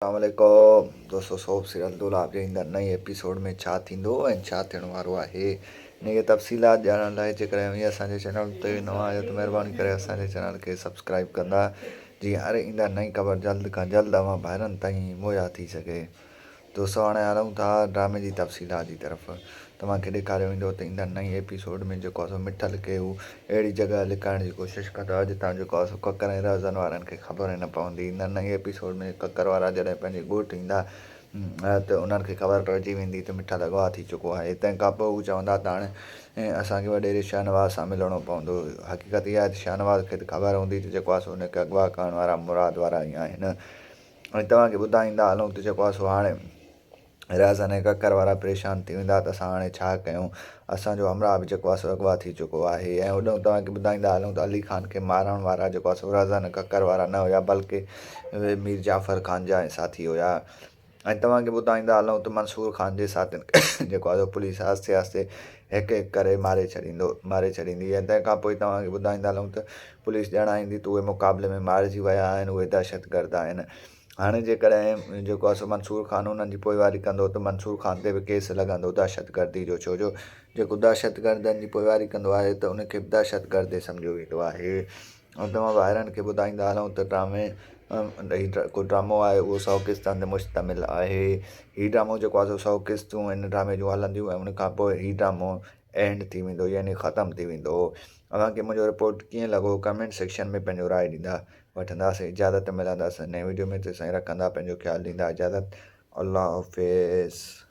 अस्सलामुअलैकुम दोस्तों, soap serial दुलाब जे ईंदड़ नई एपिसोड में छा थींदो ऐं छा थियण वारो आहे इन खे तफ़सीलात ॼाणण लाइ जेकॾहिं हीअ असांजे चैनल ते नवां आहियो त महिरबानी करे असांजे चैनल खे सब्सक्राइब कंदा जीअं हर ईंदड़ नई ख़बर जल्द खां जल्द अवां ॿाहिरनि ताईं मुहैया थी सघे। दोस्तों हाणे हलूं था ड्रामे जी तफ़सीलात जी तरफ़। तव्हांखे ॾेखारियो वेंदो त ईंदड़ नई एपिसोड में जेको आहे मिठल खे हू अहिड़ी जॻह लिकाइण जी कोशिशि कंदो आहे जितां जेको आहे ककर ऐं रज़न वारनि खे ख़बर ई न पवंदी। ईंदड़ नई एपिसोड में ककर वारा जॾहिं पंहिंजे ॻोठु ईंदा त उन्हनि खे ख़बर पइजी वेंदी त मिठल अॻवा थी चुको आहे। तंहिंखां पोइ हू चवंदा त हाणे असांखे वॾेरे शाहनवाज़ सां मिलणो पवंदो। हक़ीक़त इहा आहे त शाहनवाज़ खे त ख़बर हूंदी त जेको आहे हुनखे अॻवा करण वारा मुराद वारा ई आहिनि। ऐं तव्हांखे ॿुधाईंदा हलूं त जेको आहे हाणे रज़न ऐं ककर वारा परेशान थी वेंदा त असां हाणे छा कयूं। असांजो हमराह बि जेको आहे अॻवा थी चुको आहे। ऐं होॾो तव्हांखे ॿुधाईंदा हलूं त अली ख़ान खे मारण वारा जेको आहे रज़न ककर वारा न हुया, बल्कि मीर जाफ़र ख़ान जा ऐं साथी हुया। ऐं तव्हांखे ॿुधाईंदा हलूं त मंसूर ख़ान जे साथियुनि खे जेको आहे पुलिस आहिस्ते आहिस्ते हिकु हिकु करे मारे छॾींदी। ऐं तंहिंखां पोइ तव्हांखे ॿुधाईंदा हलूं त पुलिस ॼाण ईंदी त उहे मुक़ाबले में मारिजी विया आहिनि, उहे दहशतगर्द आहिनि। हाणे जेकॾहिं जेको आहे मंसूर ख़ान उन्हनि जी पोइवारी कंदो त मंसूर ख़ान ते बि केस लॻंदो दहशतगर्दी जो, छो जो जेको दहशतगर्दनि जी पोइवारी कंदो आहे त उनखे बि दहशतगर्द सम्झियो वेंदो आहे। ऐं तमामु ॿाहिरनि खे ॿुधाईंदा हलूं त ड्रामे को ड्रामो आहे उहो 100 क़िस्तनि ते मुश्तमिल आहे। हीउ ड्रामो जेको आहे 100 क़िस्तूं हिन ड्रामे जूं हलंदियूं ऐं उनखां पोइ हीउ ड्रामो एंड थी वेंदो, यानी ख़तमु थी वेंदो। अव्हांखे मुंहिंजो रिपोर्ट कीअं लॻो कमेंट सेक्शन में पंहिंजो राय ॾींदा। वठंदासीं इजाज़त, मिलंदासीं नए वीडियो में। तेसिताईं रखंदा पंहिंजो ख़्यालु, ॾींदा इजाज़त। अल्लाह हाफ़िज़।